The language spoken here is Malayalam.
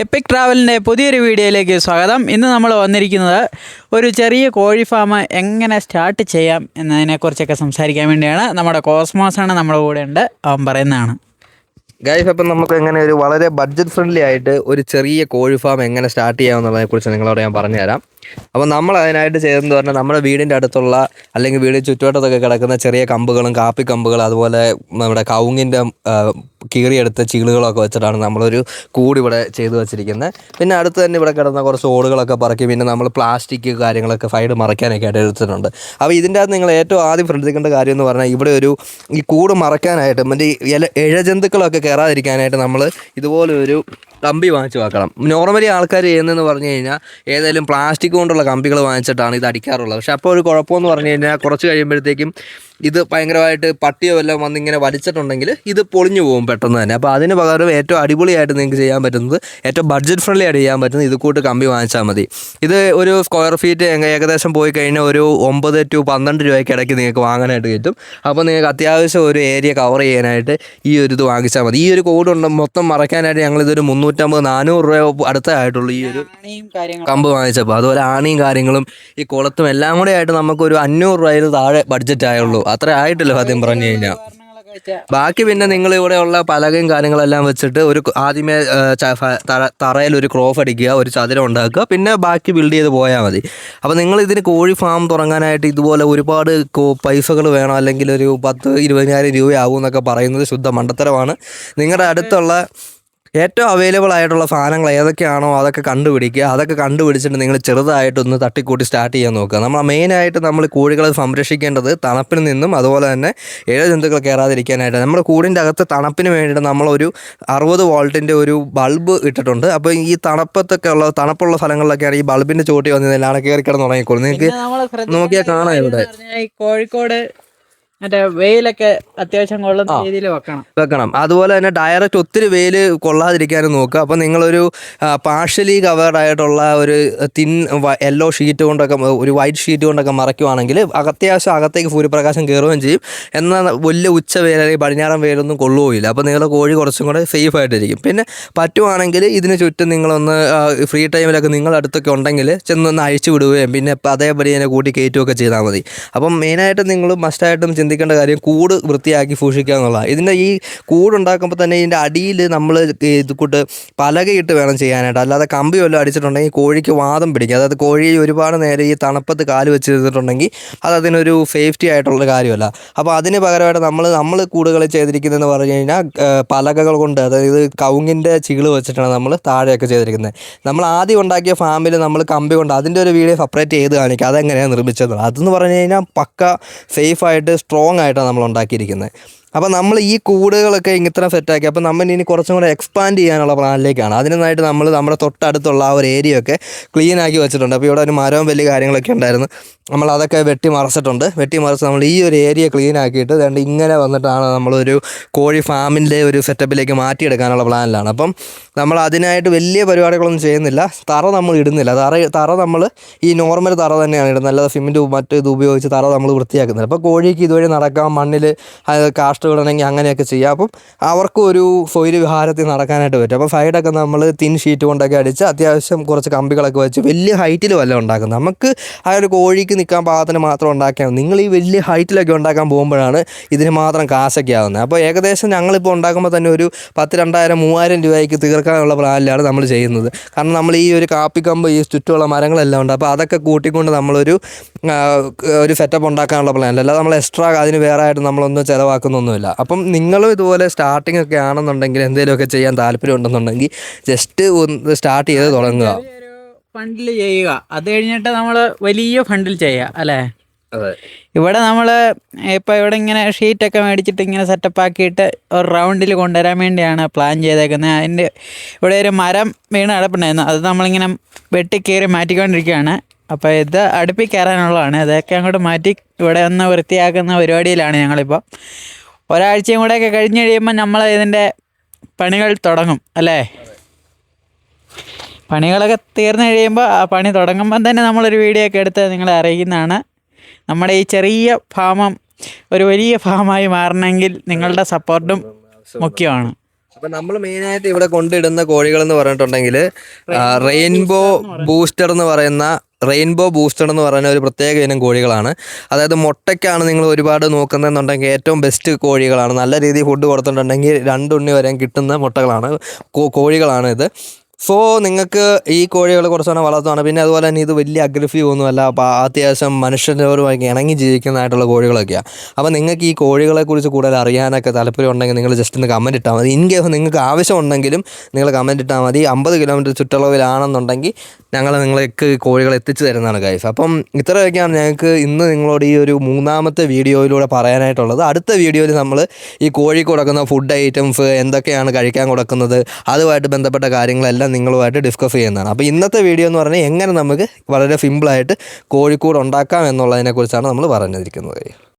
എപ്പിക് ട്രാവലിൻ്റെ പുതിയൊരു വീഡിയോയിലേക്ക് സ്വാഗതം. ഇന്ന് നമ്മൾ വന്നിരിക്കുന്നത് ഒരു ചെറിയ കോഴി ഫാം എങ്ങനെ സ്റ്റാർട്ട് ചെയ്യാം എന്നതിനെക്കുറിച്ചൊക്കെ സംസാരിക്കാൻ വേണ്ടിയാണ്. നമ്മുടെ കോസ്മോസാണ് നമ്മുടെ കൂടെ ഉണ്ട്, അവൻ പറയുന്നതാണ്. ഗൈസ്, അപ്പം നമുക്ക് എങ്ങനെ ഒരു വളരെ ബഡ്ജറ്റ് ഫ്രണ്ട്ലി ആയിട്ട് ഒരു ചെറിയ കോഴി ഫാം എങ്ങനെ സ്റ്റാർട്ട് ചെയ്യാമെന്നുള്ളതിനെക്കുറിച്ച് നിങ്ങളോട് ഞാൻ പറഞ്ഞുതരാം. അപ്പോൾ നമ്മൾ അതിനായിട്ട് ചെയ്തതെന്ന് പറഞ്ഞാൽ നമ്മുടെ വീടിൻ്റെ അടുത്തുള്ള അല്ലെങ്കിൽ വീടിന് ചുറ്റുവട്ടത്തൊക്കെ കിടക്കുന്ന ചെറിയ കമ്പുകളും കാപ്പി കമ്പുകളും അതുപോലെ നമ്മുടെ കവുങ്ങിൻ്റെ കീറിയെടുത്ത ചീളുകളൊക്കെ വെച്ചിട്ടാണ് നമ്മളൊരു കൂട് ഇവിടെ ചെയ്തു വെച്ചിരിക്കുന്നത്. പിന്നെ അടുത്ത് തന്നെ ഇവിടെ കിടന്ന കുറച്ച് ഓടുകളൊക്കെ പറക്കി പിന്നെ നമ്മൾ പ്ലാസ്റ്റിക് കാര്യങ്ങളൊക്കെ സൈഡ് മറയ്ക്കാനൊക്കെ ആയിട്ട് എടുത്തിട്ടുണ്ട്. അപ്പോൾ ഇതിൻ്റെ അകത്ത് നിങ്ങൾ ഏറ്റവും ആദ്യം ശ്രദ്ധിക്കേണ്ട കാര്യം എന്ന് പറഞ്ഞാൽ ഇവിടെ ഈ കൂട് മറയ്ക്കാനായിട്ട് മറ്റേ ഇഴജന്തുക്കളൊക്കെ കയറാതിരിക്കാനായിട്ട് നമ്മൾ ഇതുപോലെ ഒരു കമ്പി വാങ്ങിച്ച് വെക്കണം. നോർമലി ആൾക്കാർ ചെയ്യുന്നതെന്ന് പറഞ്ഞു കഴിഞ്ഞാൽ ഏതെങ്കിലും പ്ലാസ്റ്റിക് കൊണ്ടുള്ള കമ്പികൾ വാങ്ങിച്ചിട്ടാണ് ഇത് അടിക്കാറുള്ളത്. പക്ഷേ അപ്പോൾ ഒരു കുഴപ്പമെന്ന് പറഞ്ഞു കഴിഞ്ഞാൽ കുറച്ച് കഴിയുമ്പോഴത്തേക്കും ഇത് ഭയങ്കരമായിട്ട് പട്ടിയോ വല്ലതും വന്നിങ്ങനെ വലിച്ചിട്ടുണ്ടെങ്കിൽ ഇത് പൊളിഞ്ഞു പോകും പെട്ടെന്ന് തന്നെ. അപ്പോൾ അതിന് പകരം ഏറ്റവും അടിപൊളിയായിട്ട് നിങ്ങൾക്ക് ചെയ്യാൻ പറ്റുന്നത്, ഏറ്റവും ബഡ്ജറ്റ് ഫ്രണ്ട്ലി ആയിട്ട് ചെയ്യാൻ പറ്റുന്നത് ഇത് കൂട്ട് കമ്പി വാങ്ങിച്ചാൽ മതി. ഇത് ഒരു സ്ക്വയർ ഫീറ്റ് ഏകദേശം പോയി കഴിഞ്ഞാൽ ഒരു 9 to 12 രൂപയ്ക്ക് ഇടയ്ക്ക് നിങ്ങൾക്ക് വാങ്ങാനായിട്ട് കിട്ടും. അപ്പോൾ നിങ്ങൾക്ക് അത്യാവശ്യം ഒരു ഏരിയ കവർ ചെയ്യാനായിട്ട് ഈ ഒരു ഇത് വാങ്ങിച്ചാൽ മതി. ഈ ഒരു കോഡ് മൊത്തം മറയ്ക്കാനായിട്ട് ഞങ്ങളിതൊരു 350-400 രൂപ അടുത്തായിട്ടുള്ളൂ ഈ ഒരു കമ്പ് വാങ്ങിച്ചപ്പോൾ. അതുപോലെ ആണിയും കാര്യങ്ങളും ഈ കുളത്തും എല്ലാം കൂടെ ആയിട്ട് നമുക്കൊരു 500 രൂപയിൽ താഴെ ബഡ്ജറ്റ് ആയുള്ളൂ. അത്ര ആയിട്ടില്ല സത്യം പറഞ്ഞു കഴിഞ്ഞാൽ. ബാക്കി പിന്നെ നിങ്ങൾ ഇവിടെയുള്ള പലകയും കാര്യങ്ങളെല്ലാം വെച്ചിട്ട് ഒരു ആദ്യമേ തറയിൽ ഒരു ക്രോഫ് അടിക്കുക, ഒരു ചതുരം ഉണ്ടാക്കുക, പിന്നെ ബാക്കി ബിൽഡ് ചെയ്ത് പോയാൽ മതി. അപ്പോൾ നിങ്ങൾ ഇതിന് കോഴി ഫാം തുടങ്ങാനായിട്ട് ഇതുപോലെ ഒരുപാട് പൈസകൾ വേണം, അല്ലെങ്കിൽ ഒരു 10-20,000 രൂപയാവും എന്നൊക്കെ പറയുന്നത് ശുദ്ധ മണ്ടത്തരമാണ്. നിങ്ങളുടെ അടുത്തുള്ള ഏറ്റവും അവൈലബിൾ ആയിട്ടുള്ള സാധനങ്ങൾ ഏതൊക്കെയാണോ അതൊക്കെ കണ്ടുപിടിക്കുക. അതൊക്കെ കണ്ടുപിടിച്ചിട്ട് നിങ്ങൾ ചെറുതായിട്ടൊന്ന് തട്ടിക്കൂട്ടി സ്റ്റാർട്ട് ചെയ്യാൻ നോക്കുക. നമ്മൾ മെയിനായിട്ട് നമ്മൾ കോഴികളെ സംരക്ഷിക്കേണ്ടത് തണുപ്പിൽ നിന്നും അതുപോലെ തന്നെ ഇഴജന്തുക്കൾ കയറാതിരിക്കാനായിട്ട്. നമ്മുടെ കൂടിൻ്റെ അകത്ത് തണുപ്പിന് വേണ്ടിയിട്ട് നമ്മളൊരു 60 വോൾട്ടിൻ്റെ ഒരു ബൾബ് ഇട്ടിട്ടുണ്ട്. അപ്പോൾ ഈ തണുപ്പുള്ള സ്ഥലങ്ങളിലൊക്കെയാണ് ഈ ബൾബിൻ്റെ ചോട്ടി വന്നതിലാണ് കയറി കിടന്ന് തുടങ്ങിക്കോളും. നിങ്ങൾക്ക് നോക്കിയാൽ കാണാം ഇവിടെ കോഴിക്കോട് മറ്റേ വെയിലൊക്കെ അത്യാവശ്യം കൊള്ളുന്ന രീതിയിൽ വെക്കണം. അതുപോലെ തന്നെ ഡയറക്റ്റ് ഒത്തിരി വെയിൽ കൊള്ളാതിരിക്കാനും നോക്കുക. അപ്പോൾ നിങ്ങളൊരു പാർഷ്യലി കവേർഡ് ആയിട്ടുള്ള ഒരു തിൻ യെല്ലോ ഷീറ്റ് കൊണ്ടൊക്കെ, ഒരു വൈറ്റ് ഷീറ്റ് കൊണ്ടൊക്കെ മറയ്ക്കുവാണെങ്കിൽ അത്യാവശ്യം അകത്തേക്ക് സൂര്യപ്രകാശം കയറുകയും ചെയ്യും. എന്നാൽ വലിയ ഉച്ച വെയിൽ അല്ലെങ്കിൽ പടിഞ്ഞാറൻ വെയിലൊന്നും കൊള്ളുകയില്ല. അപ്പോൾ നിങ്ങളുടെ കോഴി കുറച്ചും കൂടെ സേഫ് ആയിട്ടിരിക്കും. പിന്നെ പറ്റുവാണെങ്കിൽ ഇതിന് ചുറ്റും നിങ്ങളൊന്ന് ഫ്രീ ടൈമിലൊക്കെ നിങ്ങളടുത്തൊക്കെ ഉണ്ടെങ്കിൽ ചെന്നൊന്ന് അഴിച്ചു വിടുകയും പിന്നെ അതേപടി അതിനെ കൂട്ടി കയറ്റുകയൊക്കെ ചെയ്താൽ മതി. അപ്പം മെയിനായിട്ട് നിങ്ങൾ മസ്റ്റായിട്ടും ചിന്തിക്കേണ്ട കാര്യം കൂട് വൃത്തിയാക്കി സൂക്ഷിക്കുക എന്നുള്ളതാണ്. ഇതിൻ്റെ ഈ കൂടുണ്ടാക്കുമ്പോൾ തന്നെ ഇതിൻ്റെ അടിയിൽ നമ്മൾ ഇത് കൂട്ട് പലകയിട്ട് വേണം ചെയ്യാനായിട്ട്. അല്ലാതെ കമ്പി വല്ലതും അടിച്ചിട്ടുണ്ടെങ്കിൽ കോഴിക്ക് വാദം പിടിക്കും. അതായത് കോഴി ഒരുപാട് നേരം ഈ തണുപ്പത്ത് കാല് വെച്ചിരുന്നിട്ടുണ്ടെങ്കിൽ അത് അതിനൊരു സേഫ്റ്റി ആയിട്ടുള്ള കാര്യമല്ല. അപ്പോൾ അതിന് പകരമായിട്ട് നമ്മൾ കൂടുകൾ ചെയ്തിരിക്കുന്നതെന്ന് പറഞ്ഞു കഴിഞ്ഞാൽ പലകകൾ കൊണ്ട്, അതായത് കവുങ്ങിൻ്റെ ചീള് വെച്ചിട്ടാണ് നമ്മൾ താഴെയൊക്കെ ചെയ്തിരിക്കുന്നത്. നമ്മൾ ആദ്യം ഉണ്ടാക്കിയ ഫാമിൽ നമ്മൾ കമ്പി കൊണ്ട് അതിൻ്റെ ഒരു വീഡിയോ സെപ്പറേറ്റ് ചെയ്ത് കാണിക്കുക, അതെങ്ങനെയാണ് നിർമ്മിച്ചത്. അതെന്ന് പറഞ്ഞു കഴിഞ്ഞാൽ പക്ക സേഫായിട്ട് സ്ട്രോങ് ആയിട്ടാണ് നമ്മൾ ഉണ്ടാക്കിയിരിക്കുന്നത്. അപ്പോൾ നമ്മൾ ഈ കൂടുകളൊക്കെ ഇത്ര സെറ്റാക്കി അപ്പോൾ നമ്മൾ ഇനി കുറച്ചും കൂടെ എക്സ്പാൻഡ് ചെയ്യാനുള്ള പ്ലാനിലേക്കാണ്. അതിനായിട്ട് നമ്മൾ നമ്മുടെ തൊട്ടടുത്തുള്ള ആ ഒരു ഏരിയ ഒക്കെ ക്ലീൻ ആക്കി വെച്ചിട്ടുണ്ട്. അപ്പോൾ ഇവിടെ ഒരു മരവും വലിയ കാര്യങ്ങളൊക്കെ ഉണ്ടായിരുന്നു, നമ്മൾ അതൊക്കെ വെട്ടിമറിച്ച് നമ്മൾ ഈ ഒരു ഏരിയ ക്ലീൻ ആക്കിയിട്ട് അതുകൊണ്ട് ഇങ്ങനെ വന്നിട്ടാണ് നമ്മളൊരു കോഴി ഫാമിൻ്റെ ഒരു സെറ്റപ്പിലേക്ക് മാറ്റിയെടുക്കാനുള്ള പ്ലാനിലാണ്. അപ്പം നമ്മൾ അതിനായിട്ട് വലിയ പരിപാടികളൊന്നും ചെയ്യുന്നില്ല. തറ നമ്മൾ ഇടുന്നില്ല. തറ നമ്മൾ ഈ നോർമൽ തറ തന്നെയാണ് ഇടുന്നത്, അല്ലാതെ സിമെൻറ്റ് ഇത് ഉപയോഗിച്ച് തറ നമ്മൾ വൃത്തിയാക്കുന്നില്ല. അപ്പോൾ കോഴിക്ക് ഇതുവഴി നടക്കാം, മണ്ണിൽ കാഷ്ടമിടണമെങ്കിൽ അങ്ങനെയൊക്കെ ചെയ്യാം. അപ്പം അവർക്കും ഒരു സ്വൈര്യ വിഹാരത്തിൽ നടക്കാനായിട്ട് പറ്റും. അപ്പോൾ സൈഡൊക്കെ നമ്മൾ തിൻ ഷീറ്റ് കൊണ്ടൊക്കെ അടിച്ച് അത്യാവശ്യം കുറച്ച് കമ്പികളൊക്കെ വെച്ച് വലിയ ഹൈറ്റിൽ വല്ല ഉണ്ടാക്കുന്നത്. നമുക്ക് ആ ഒരു കോഴിക്ക് നിൽക്കാൻ പാകത്തിന് മാത്രം ഉണ്ടാക്കിയാൽ. നിങ്ങൾ ഈ വലിയ ഹൈറ്റിലൊക്കെ ഉണ്ടാക്കാൻ പോകുമ്പോഴാണ് ഇതിന് മാത്രം കാശൊക്കെ ആവുന്നത്. അപ്പോൾ ഏകദേശം ഞങ്ങളിപ്പോൾ ഉണ്ടാക്കുമ്പോൾ തന്നെ ഒരു 10,000-2,000-3,000 രൂപയ്ക്ക് തീർക്കാനുള്ള പ്ലാനിലാണ് നമ്മൾ ചെയ്യുന്നത്. കാരണം നമ്മൾ ഈ ഒരു കാപ്പിക്കമ്പ് ഈ ചുറ്റുമുള്ള മരങ്ങളെല്ലാം ഉണ്ട്. അപ്പോൾ അതൊക്കെ കൂട്ടിക്കൊണ്ട് നമ്മളൊരു സെറ്റപ്പ് ഉണ്ടാക്കാനുള്ള പ്ലാനില്ല. അല്ലാതെ നമ്മൾ എക്സ്ട്രാ അതിന് വേറെ ആയിട്ട് നമ്മളൊന്നും ചിലവാക്കുന്നൊന്നുമില്ല. അപ്പം നിങ്ങളും ഇതുപോലെ സ്റ്റാർട്ടിംഗ് ഒക്കെ ആണെന്നുണ്ടെങ്കിൽ എന്തെങ്കിലുമൊക്കെ ചെയ്യാൻ താല്പര്യം ഉണ്ടെന്നുണ്ടെങ്കിൽ ജസ്റ്റ് ഒന്ന് സ്റ്റാർട്ട് ചെയ്ത് തുടങ്ങുക. ഫണ്ടിൽ ചെയ്യുക, അത് കഴിഞ്ഞിട്ട് നമ്മൾ വലിയ ഫണ്ടിൽ ചെയ്യുക അല്ലേ. അതെ, ഇവിടെ നമ്മൾ ഇപ്പോൾ ഇവിടെ ഇങ്ങനെ ഷീറ്റൊക്കെ മേടിച്ചിട്ട് ഇങ്ങനെ സെറ്റപ്പ് ആക്കിയിട്ട് ഒരു റൗണ്ടിൽ കൊണ്ടുവരാൻ വേണ്ടിയാണ് പ്ലാൻ ചെയ്തേക്കുന്നത്. അതിൻ്റെ ഇവിടെ ഒരു മരം വീണ് കിടപ്പുണ്ടായിരുന്നു, അത് നമ്മളിങ്ങനെ വെട്ടിക്കയറി മാറ്റിക്കൊണ്ടിരിക്കുകയാണ്. അപ്പോൾ ഇത് അടുപ്പിൽ കയറാനുള്ളതാണ്. അതൊക്കെ അങ്ങോട്ട് മാറ്റി ഇവിടെ ഒന്ന് വൃത്തിയാക്കുന്ന പരിപാടിയിലാണ് ഞങ്ങളിപ്പോൾ. ഒരാഴ്ചയും കൂടെയൊക്കെ കഴിഞ്ഞ് കഴിയുമ്പോൾ നമ്മൾ ഇതിൻ്റെ പണികൾ തുടങ്ങും അല്ലേ. പണികളൊക്കെ തീർന്നു കഴിയുമ്പോൾ ആ പണി തുടങ്ങുമ്പം തന്നെ നമ്മളൊരു വീഡിയോ ഒക്കെ എടുത്ത് നിങ്ങളെ അറിയിക്കുന്നതാണ്. നമ്മുടെ ഈ ചെറിയ ഫാമും ഒരു വലിയ ഫാമായി മാറണമെങ്കിൽ നിങ്ങളുടെ സപ്പോർട്ടും മുഖ്യമാണ്. അപ്പം നമ്മൾ മെയിനായിട്ട് ഇവിടെ കൊണ്ടിടുന്ന കോഴികൾ എന്ന് പറഞ്ഞിട്ടുണ്ടെങ്കിൽ റെയിൻബോ ബൂസ്റ്റർ എന്ന് പറയുന്ന ഒരു പ്രത്യേക ഇനം കോഴികളാണ്. അതായത് മുട്ടയ്ക്കാണ് നിങ്ങൾ ഒരുപാട് നോക്കുന്നതെന്നുണ്ടെങ്കിൽ ഏറ്റവും ബെസ്റ്റ് കോഴികളാണ്. നല്ല രീതിയിൽ ഫുഡ് കൊടുത്തിട്ടുണ്ടെങ്കിൽ 2 ഉണ്ണി വരെ കിട്ടുന്ന മുട്ടകളാണ് കോഴികളാണ് ഇത്. സോ നിങ്ങൾക്ക് ഈ കോഴികൾ കുറച്ചുകൂടെ വളർത്തുകയാണ്. പിന്നെ അതുപോലെ തന്നെ ഇത് വലിയ അഗ്രസീവ് ഒന്നുമല്ല. അപ്പോൾ അത്യാവശ്യം മനുഷ്യരോടുമായി ഇണങ്ങി ജീവിക്കുന്നതായിട്ടുള്ള കോഴികളൊക്കെയാണ്. അപ്പോൾ നിങ്ങൾക്ക് ഈ കോഴികളെക്കുറിച്ച് കൂടുതൽ അറിയാനൊക്കെ താല്പര്യം ഉണ്ടെങ്കിൽ നിങ്ങൾ ജസ്റ്റ് ഒന്ന് കമൻറ്റ് ഇട്ടാൽ മതി. ഇൻ കേസ് നിങ്ങൾക്ക് ആവശ്യമുണ്ടെങ്കിലും നിങ്ങൾ കമൻറ്റ് ഇട്ടാൽ മതി. 50 കിലോമീറ്റർ ചുറ്റളവിലാണെന്നുണ്ടെങ്കിൽ ഞങ്ങൾ നിങ്ങൾക്ക് കോഴികൾ എത്തിച്ചു തരുന്നതാണ് ഗൈസ്. അപ്പം ഇത്രയൊക്കെയാണ് ഞങ്ങൾക്ക് ഇന്ന് നിങ്ങളോട് ഈ ഒരു 3ാമത്തെ വീഡിയോയിലൂടെ പറയാനായിട്ടുള്ളത്. അടുത്ത വീഡിയോയിൽ നമ്മൾ ഈ കോഴിക്ക് കൊടുക്കുന്ന ഫുഡ് ഐറ്റംസ് എന്തൊക്കെയാണ് കഴിക്കാൻ കൊടുക്കുന്നത് അതുമായിട്ട് ബന്ധപ്പെട്ട കാര്യങ്ങളെല്ലാം നിങ്ങളുമായിട്ട് ഡിസ്കസ് ചെയ്യുന്നതാണ്. അപ്പോൾ ഇന്നത്തെ വീഡിയോ എന്ന് പറഞ്ഞാൽ എങ്ങനെ നമുക്ക് വളരെ സിമ്പിളായിട്ട് കോഴിക്കൂട് ഉണ്ടാക്കാം എന്നുള്ളതിനെക്കുറിച്ചാണ് നമ്മൾ പറഞ്ഞിരിക്കുന്നത്.